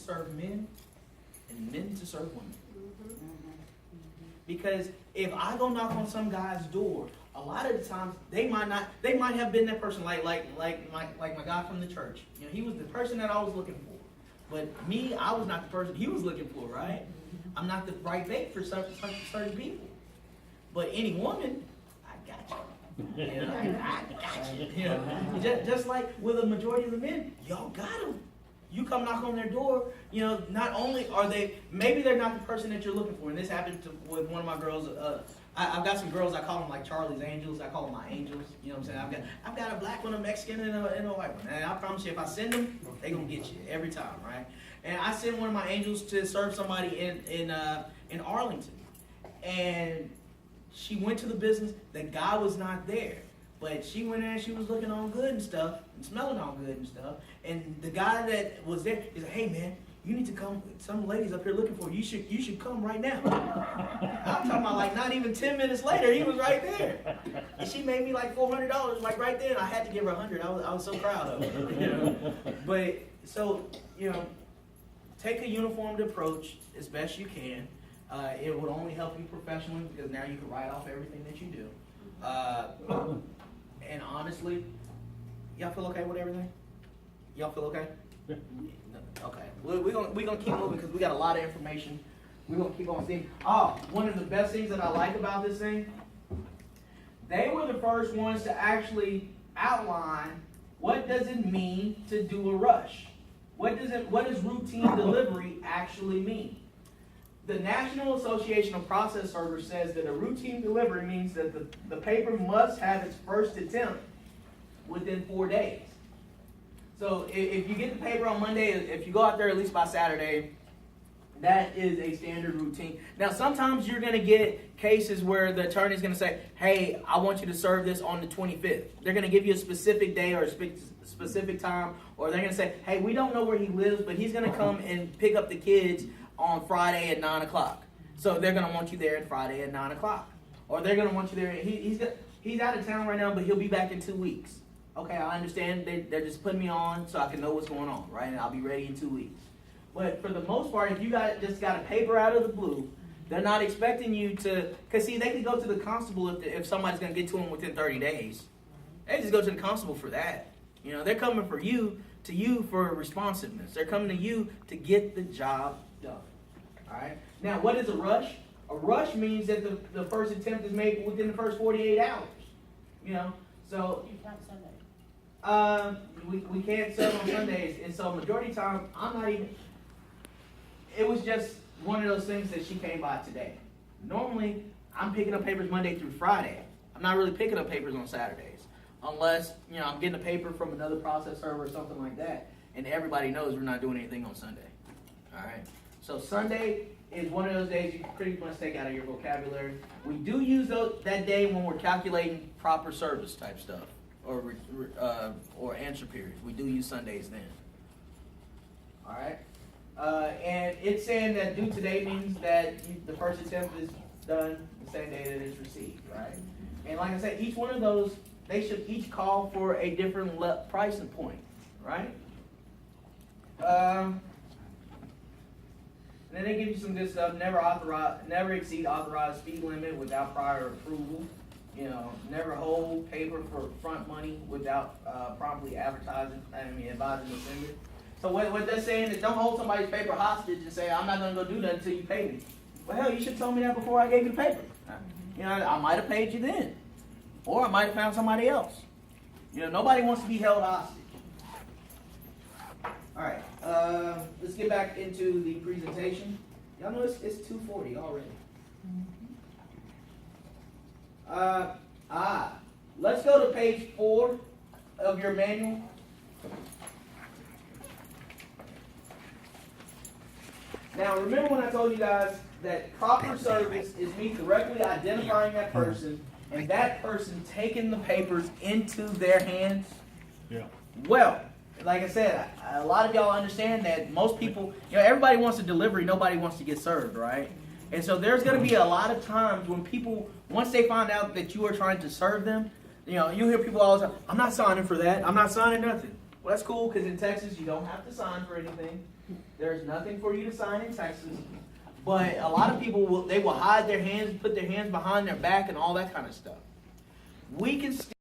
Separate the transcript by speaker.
Speaker 1: serve men and men to serve women. Because if I go knock on some guy's door, a lot of the times they might have been that person like my guy from the church. You know, he was the person that I was looking for. But me, I was not the person he was looking for, right? I'm not the right bait for certain people. But any woman, I got you. You know, I got you. You know, just like with a majority of the men, y'all got them. You come knock on their door, you know, not only are they, maybe they're not the person that you're looking for. And this happened with one of my girls. I've got some girls, I call them like Charlie's Angels. I call them my angels. You know what I'm saying? I've got a black one, a Mexican, and a white one. And I promise you, if I send them, they're going to get you every time, right? And I sent one of my angels to serve somebody in Arlington. And she went to the business. The guy was not there. But she went in and she was looking all good and stuff, and smelling all good and stuff. And the guy that was there, he's like, hey man, you need to come, some ladies up here looking for you. You should come right now. I'm talking about like not even 10 minutes later, he was right there. And she made me like $400 like right there, and I had to give her $100. I was so proud of her. You know? But so, you know, take a uniformed approach as best you can. It would only help you professionally because now you can write off everything that you do. And honestly, y'all feel okay with everything? Y'all feel okay?
Speaker 2: Yeah.
Speaker 1: Okay. We're gonna keep moving because we got a lot of information. We're gonna keep on seeing. One of the best things that I like about this thing, they were the first ones to actually outline what does it mean to do a rush. What does routine delivery actually mean? The National Association of Process Servers says that a routine delivery means that the paper must have its first attempt within 4 days. So if you get the paper on Monday, if you go out there at least by Saturday, that is a standard routine. Now, sometimes you're going to get cases where the attorney is going to say, hey, I want you to serve this on the 25th. They're going to give you a specific day or a specific time, or they're going to say, hey, we don't know where he lives, but he's going to come and pick up the kids on Friday at 9 o'clock. So they're going to want you there on Friday at 9 o'clock. Or they're going to want you there. He's out of town right now, but he'll be back in 2 weeks. Okay, I understand. They're just putting me on so I can know what's going on, right? And I'll be ready in 2 weeks. But for the most part, if you just got a paper out of the blue, they're not expecting you to, because see, they can go to the constable if somebody's going to get to them within 30 days. They just go to the constable for that. You know, they're coming to you for responsiveness. They're coming to you to get the job done. All right. Now, what is a rush? A rush means that the first attempt is made within the first 48 hours. You know, so
Speaker 3: You count Sunday.
Speaker 1: we can't serve on Sundays, and so majority of the time I'm not even. It was just one of those things that she came by today. Normally, I'm picking up papers Monday through Friday. I'm not really picking up papers on Saturdays, unless I'm getting a paper from another process server or something like that. And everybody knows we're not doing anything on Sunday. All right. So Sunday is one of those days you can pretty much take out of your vocabulary. We do use that day when we're calculating proper service type stuff or answer periods. We do use Sundays then. All right. And it's saying that due today means that the first attempt is done the same day that it's received, right? And like I said, each one of those, they should each call for a different pricing point, right? And then they give you some good stuff. Never exceed authorized speed limit without prior approval. Never hold paper for front money without promptly advising the sender. So what they're saying is don't hold somebody's paper hostage and say, I'm not going to go do that until you pay me. Well, hell, you should have told me that before I gave you the paper. I might have paid you then. Or I might have found somebody else. Nobody wants to be held hostage. All right, let's get back into the presentation. Y'all know it's 2:40 already. Let's go to page 4 of your manual. Now, remember when I told you guys that proper service is me correctly identifying that person and that person taking the papers into their hands?
Speaker 2: Yeah.
Speaker 1: Well, like I said, a lot of y'all understand that most people, everybody wants a delivery, nobody wants to get served, right? And so there's going to be a lot of times when people, once they find out that you are trying to serve them, you hear people all the time, I'm not signing for that, I'm not signing nothing. Well, that's cool, because in Texas, you don't have to sign for anything. There's nothing for you to sign in Texas. But a lot of people will hide their hands, put their hands behind their back and all that kind of stuff. We can